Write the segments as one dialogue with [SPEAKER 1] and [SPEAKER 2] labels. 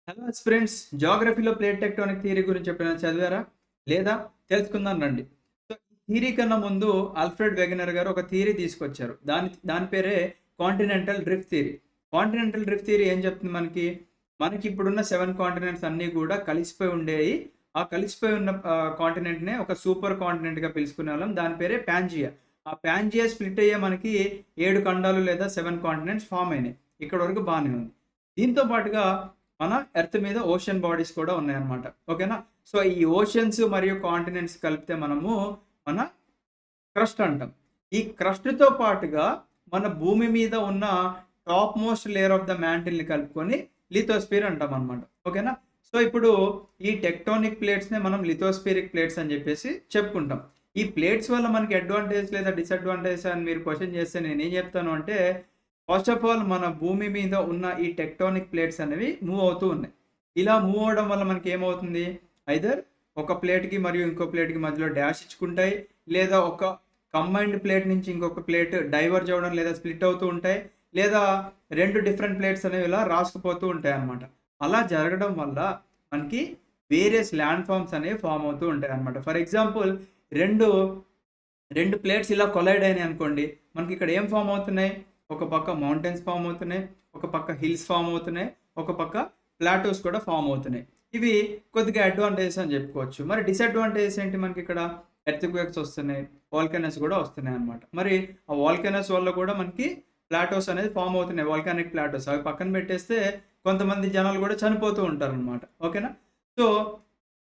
[SPEAKER 1] Hello friends, జాగ్రఫీలో plate tectonic theory గురించి ఎప్పుడైనా చదివారా? లేదా తెలుసుకుందాం రండి. సో, ఈ థియరీ కన్నా ముందు ఆల్ఫ్రెడ్ వెగనర్ గారు ఒక థియరీ తీసుకొచ్చారు. దాని దాని పేరే continental drift theory. Continental drift theory ఏం చెప్తుంది మనకి? మనకి ఇప్పుడున్న 7 కాంటినెంట్స్ అన్నీ కూడా కలిసిపోయి ఉండేయి. ఆ కలిసిపోయి ఉన్న కాంటినెంట్‌నే ఒక సూపర్ కాంటినెంట్‌గా పిలుచుకునేవాళ్ళం. దాని పేరే పాంజియా. ఆ పాంజియా స్ప్లిట్ అయ్యే మనకి 7 ఖండాలు లేదా 7 కాంటినెంట్స్ ఫార్మ్ అయినాయి. ఇక్కడి వరకు బానే ఉంది. దీంతో పాటుగా మన ఎర్త్ మీద ఓషన్ బాడీస్ కూడా ఉన్నాయన్నమాట. ఓకేనా? సో, ఈ ఓషన్స్ మరియు కాంటినెంట్స్ కలిపితే మనము మన క్రస్ట్ అంటాం. ఈ క్రస్ట్‌తో పాటుగా మన భూమి మీద ఉన్న top most layer of the మ్యాంటిల్‌ని కలుపుకొని లిథోస్ఫియర్ అంటామనమాట. ఓకేనా? సో, ఇప్పుడు ఈ టెక్టోనిక్ ప్లేట్స్‌నే మనం లిథోస్ఫియరిక్ ప్లేట్స్ అని చెప్పేసి చెప్పుకుంటాం. ఈ ప్లేట్స్ వల్ల మనకి అడ్వాంటేజ్ లేదా డిసడ్వాంటేజ్ అని మీరు క్వెషన్ చేస్తే నేనేం చెప్తాను అంటే, ఫస్ట్ ఆఫ్ ఆల్ మన భూమి మీద ఉన్న ఈ టెక్టోనిక్ ప్లేట్స్ అనేవి మూవ్ అవుతూ ఉన్నాయి. ఇలా మూవ్ అవ్వడం వల్ల మనకేమవుతుంది? ఐదర్ ఒక ప్లేట్‌కి మరియు ఇంకో ప్లేట్‌కి మధ్యలో డాష్ ఇచ్చుకుంటాయి. లేదా ఒక కంబైన్డ్ ప్లేట్ నుంచి ఇంకొక ప్లేట్ డైవర్జ్ అవ్వడం లేదా స్ప్లిట్ అవుతూ ఉంటాయి. లేదా 2 డిఫరెంట్ ప్లేట్స్ అనేవి ఇలా రాసుకుపోతూ ఉంటాయన్నమాట. అలా జరగడం వల్ల మనకి వేరియస్ ల్యాండ్ ఫార్మ్స్ అనేవి ఫార్మ్ అవుతూ ఉంటాయన్నమాట. ఫర్ ఎగ్జాంపుల్ 2 2 ప్లేట్స్ ఇలా కొలైడ్ అయినాయనుకోండి. మనకిక్కడ ఏం ఫార్మ్ అవుతున్నాయి? ఒక పక్క మౌంటైన్స్ ఫార్మ్ అవుతున్నాయి. ఒక పక్క హిల్స్ ఫార్మ్ అవుతున్నాయి. ఒక పక్క ప్లాటోస్ కూడా ఫార్మ్ అవుతున్నాయి. ఇవి కొద్దిగా అడ్వాంటేజెస్ అని చెప్పుకోవచ్చు. మరి డిసడ్వాంటేజెస్ ఏంటి మనకిక్కడ? ఎర్త్‌క్వేక్స్ వస్తున్నాయి. వోల్కనోస్ కూడా వస్తున్నాయన్నమాట. మరి ఆ వోల్కనోస్ వల్ల కూడా మనకి ప్లాటోస్ అనేది ఫార్మ్ అవుతున్నాయి. వోల్కానిక్ ప్లాటోస్. అవి పక్కన పెట్టేస్తే కొంతమంది జనాలు కూడా చనిపోతూ ఉంటారనమాట. ఓకేనా? సో,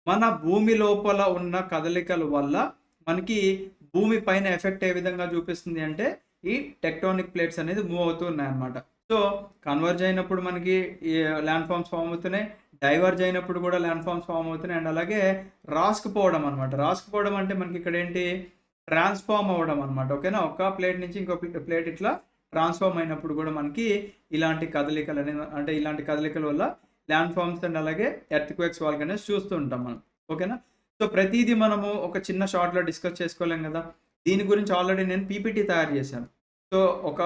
[SPEAKER 1] మన భూమి లోపల ఉన్న కదలికల వల్ల మనకి భూమి పైన ఎఫెక్ట్ ఏ విధంగా చూపిస్తుంది అంటే, ఈ టెక్టోనిక్ ప్లేట్స్ అనేది మూవ్ అవుతూ ఉన్నాయన్నమాట. సో, కన్వర్జ్ అయినప్పుడు మనకి ఈ ల్యాండ్ ఫార్మ్స్ ఫార్మ్ అవుతున్నాయి. డైవర్జ్ అయినప్పుడు కూడా ల్యాండ్ ఫార్మ్స్ ఫార్మ్ అవుతున్నాయి. అండ్ అలాగే రాసుకుపోవడం అన్నమాట. రాసుకుపోవడం అంటే మనకి ఇక్కడ ఏంటి? ట్రాన్స్‌ఫార్మ్ అవ్వడం అన్నమాట. ఓకేనా? ఒక ప్లేట్ నుంచి ఇంకో ప్లేట్ ఇట్లా ట్రాన్స్‌ఫార్మ్ అయినప్పుడు కూడా మనకి ఇలాంటి కదలికలనేవి అంటే ఇలాంటి కదలికల వల్ల ల్యాండ్ ఫార్మ్స్ అండ్ అలాగే ఎర్త్‌క్వేక్స్, వోల్కనోస్ చూస్తూ ఉంటాం మనం. ఓకేనా? సో, ప్రతీదీ మనము ఒక చిన్న షార్ట్‌లో డిస్కస్ చేసుకోలేం గదా! దీని గురించి ఆల్రెడీ నేను పీపీటీ తయారు చేశాను. సో, ఒక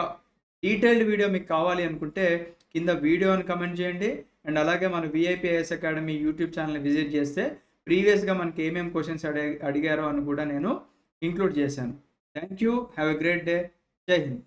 [SPEAKER 1] డీటెయిల్డ్ వీడియో మీకు కావాలి అనుకుంటే కింద వీడియో అని కామెంట్ చేయండి. అండ్ అలాగే మన వీఐపీ ఐఏఎస్ అకాడమీ యూట్యూబ్ ఛానెల్‌ని విజిట్ చేస్తే ప్రీవియస్‌గా మనకి ఏమేం క్వెషన్స్ అడిగారో అని కూడా నేను ఇంక్లూడ్ చేశాను. Thank you. Have a great day. జై హింద్.